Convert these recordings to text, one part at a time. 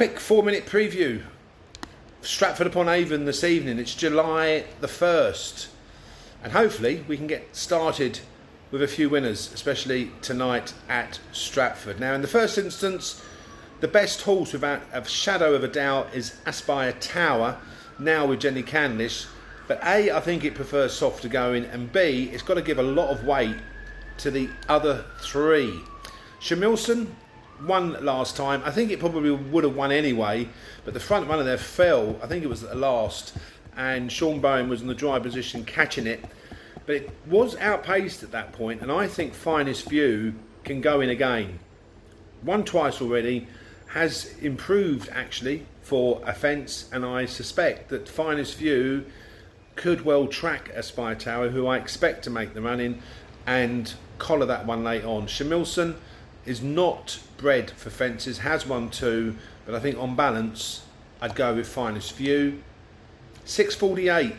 Quick 4-minute preview. Stratford upon Avon this evening. It's July the 1st. And hopefully we can get started with a few winners, especially tonight at Stratford. Now, in the first instance, the best horse without a shadow of a doubt is Aspire Tower, now with Jenny Candlish. But A, I think it prefers softer going, and B, it's got to give a lot of weight to the other three. Shamilson won last time. I think it probably would have won anyway, but the front runner there fell. I think it was at the last, and Sean Bowen was in the dry position catching it. But it was outpaced at that point, and I think Finest View can go in again. Won twice already, has improved actually for a fence, and I suspect that Finest View could well track Aspire Tower, who I expect to make the run in, and collar that one late on. Shamilson is not bred for fences, has won two, but I think on balance I'd go with Finest View. 6:48,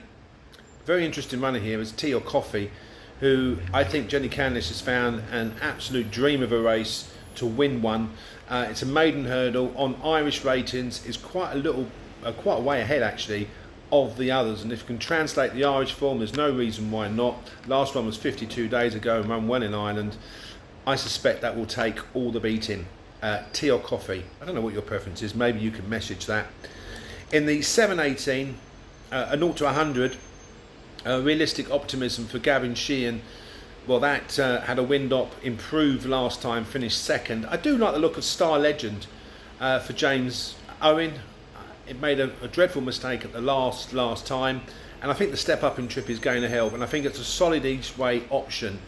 very interesting runner here is Tea or Coffee, who I think Jenny Candlish has found an absolute dream of a race to win one. It's a maiden hurdle on Irish ratings, is quite a way ahead actually of the others, and if you can translate the Irish form, there's no reason why not. Last one was 52 days ago and run well in Ireland. I suspect that will take all the beating. Tea or Coffee, I don't know what your preference is, maybe you can message that. In the 7:18, a 0 to 100, realistic optimism for Gavin Sheehan. Well, that had a wind up, improved last time, finished second. I do like the look of Star Legend for James Owen. It made a dreadful mistake at the last time, and I think the step up in trip is going to help, and I think it's a solid each way option,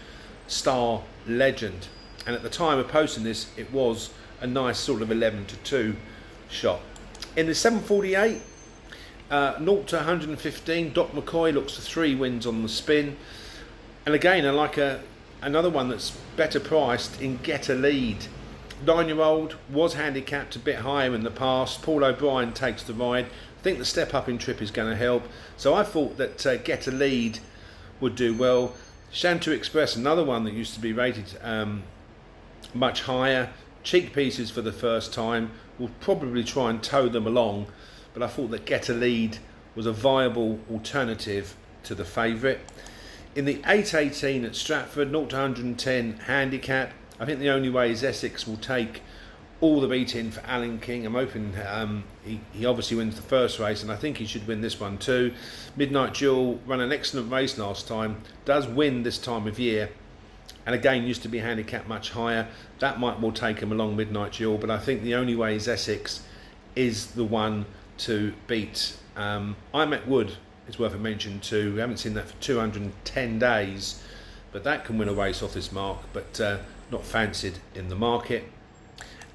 Star Legend. And at the time of posting this, it was a nice sort of 11 to 2 shot. In the 7:48, 0 to 115, Doc McCoy looks for 3 wins on the spin. And again, I like another one that's better priced in Get a Lead. 9-year-old was handicapped a bit higher in the past. Paul O'Brien takes the ride. I think the step up in trip is going to help. So I thought that Get a Lead would do well. Shantou Express, another one that used to be rated much higher. Cheek pieces for the first time. We'll probably try and tow them along. But I thought that Get a Lead was a viable alternative to the favourite. In the 8:18 at Stratford, 0 to 110 handicap. I think the only way is Essex will take all the beating for Alan King. I'm hoping he obviously wins the first race, and I think he should win this one too. Midnight Jewel ran an excellent race last time, does win this time of year, and again used to be handicapped much higher. That might well take him along, Midnight Jewel, but I think the only way is Essex is the one to beat. IMAC Wood is worth a mention too. We haven't seen that for 210 days, but that can win a race off this mark, but not fancied in the market.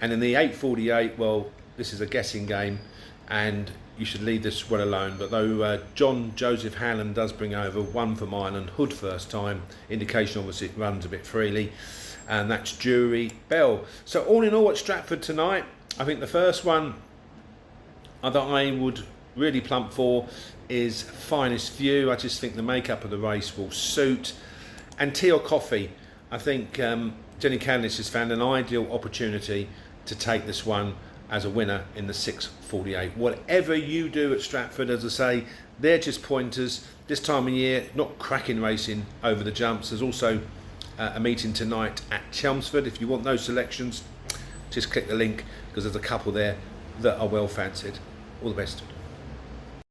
And in the 8:48, well, this is a guessing game, and you should leave this well alone. But though John Joseph Hallam does bring over 1 for mile and Hood first time, indication obviously it runs a bit freely, and that's Jury Bell. So all in all at Stratford tonight, I think the first one that I would really plump for is Finest View. I just think the makeup of the race will suit. And Tea or Coffee, I think Jenny Candlish has found an ideal opportunity to take this one as a winner in the 6:48. Whatever you do at Stratford, as I say, they're just pointers. This time of year, not cracking racing over the jumps. There's also a meeting tonight at Chelmsford. If you want those selections, just click the link, because there's a couple there that are well fancied. All the best.